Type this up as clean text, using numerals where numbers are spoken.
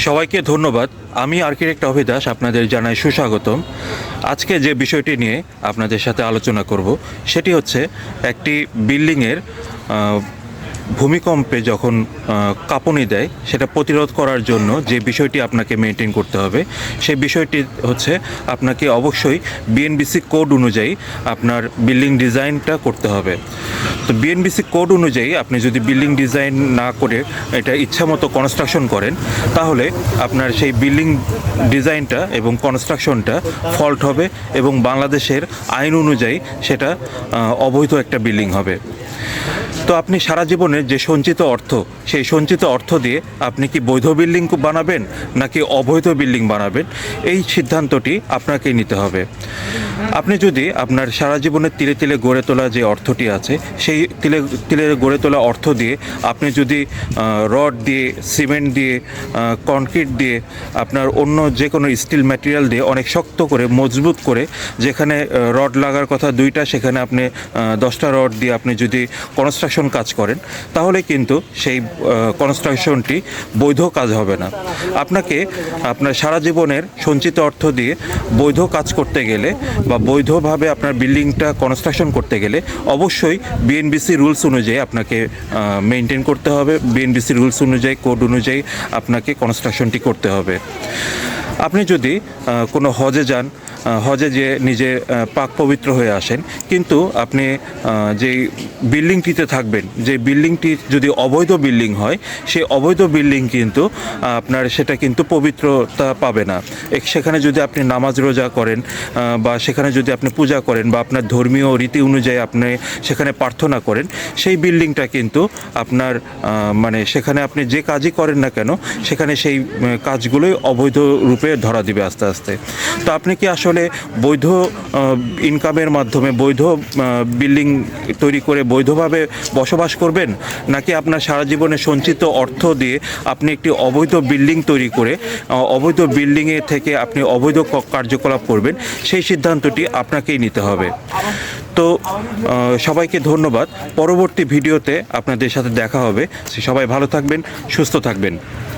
সবাইকে ধন্যবাদ। আমি আর্কিটেক্ট অভিদাস আপনাদের জানাই সুস্বাগতম। আজকে যে বিষয়টি নিয়ে আপনাদের সাথে আলোচনা করব সেটি হচ্ছে একটি বিল্ডিংয়ের ভূমিকম্পে যখন কাঁপুনি দেয় সেটা প্রতিরোধ করার জন্য যে বিষয়টি আপনাকে মেনটেন করতে হবে সেই বিষয়টি হচ্ছে আপনাকে অবশ্যই বিএনবিসি কোড অনুযায়ী আপনার বিল্ডিং ডিজাইনটা করতে হবে। তো বিএনবিসি কোড অনুযায়ী আপনি যদি বিল্ডিং ডিজাইন না করে এটা ইচ্ছামতো কনস্ট্রাকশন করেন তাহলে আপনার সেই বিল্ডিং ডিজাইনটা এবং কনস্ট্রাকশনটা ফল্ট হবে এবং বাংলাদেশের আইন অনুযায়ী সেটা অবৈধ একটা বিল্ডিং হবে। তো আপনি সারা জীবনের যে সঞ্চিত অর্থ সেই সঞ্চিত অর্থ দিয়ে আপনি কি বৈধ বিল্ডিং বানাবেন নাকি অবৈধ বিল্ডিং বানাবেন এই সিদ্ধান্তটি আপনাকেই নিতে হবে। আপনি যদি আপনার সারা জীবনের তিলে তিলে গড়ে তোলা যে অর্থটি আছে সেই তিলে তিলে গড়ে তোলা অর্থ দিয়ে আপনি যদি রড দিয়ে, সিমেন্ট দিয়ে, কনক্রিট দিয়ে, আপনার অন্য যে কোনো স্টিল ম্যাটেরিয়াল দিয়ে অনেক শক্ত করে মজবুত করে যেখানে রড লাগার কথা 2টা সেখানে আপনি 10টা রড দিয়ে আপনি যদি কনস্ট্রাকশন কাজ করেন তাহলে কিন্তু সেই কনস্ট্রাকশনটি বৈধ কাজ হবে না। আপনাকে আপনার সারা জীবনের সঞ্চিত অর্থ দিয়ে বৈধ কাজ করতে গেলে বা বৈধভাবে আপনার বিল্ডিংটা কনস্ট্রাকশন করতে গেলে অবশ্যই বিএনবিসি রুলস অনুযায়ী আপনাকে মেনটেন করতে হবে। বিএনবিসি রুলস অনুযায়ী, কোড অনুযায়ী আপনাকে কনস্ট্রাকশনটি করতে হবে। আপনি যদি কোনো হজে যান, হজে যে নিজে পাক পবিত্র হয়ে আসেন, কিন্তু আপনি যেই বিল্ডিংটিতে থাকবেন, যে বিল্ডিংটি যদি অবৈধ বিল্ডিং হয় সেই অবৈধ বিল্ডিং কিন্তু আপনার সেটা কিন্তু পবিত্রতা পাবে না। সেখানে যদি আপনি নামাজ রোজা করেন বা সেখানে যদি আপনি পূজা করেন বা আপনার ধর্মীয় রীতি অনুযায়ী আপনি সেখানে প্রার্থনা করেন সেই বিল্ডিংটা কিন্তু আপনার মানে সেখানে আপনি যে কাজই করেন না কেন সেখানে সেই কাজগুলোই অবৈধ রূপে ধরা দিবে আস্তে আস্তে। তো আপনি কি আসলে বৈধ ইনকামের মাধ্যমে বৈধ বিল্ডিং তৈরি করে বৈধভাবে বসবাস করবেন, নাকি আপনার সারা জীবনে সঞ্চিত অর্থ দিয়ে আপনি একটি অবৈধ বিল্ডিং তৈরি করে অবৈধ বিল্ডিংয়ে থেকে আপনি অবৈধ কার্যকলাপ করবেন? সেই সিদ্ধান্তটি আপনাকেই নিতে হবে। তো সবাইকে ধন্যবাদ। পরবর্তী ভিডিওতে আপনাদের সাথে দেখা হবে। সবাই ভালো থাকবেন, সুস্থ থাকবেন।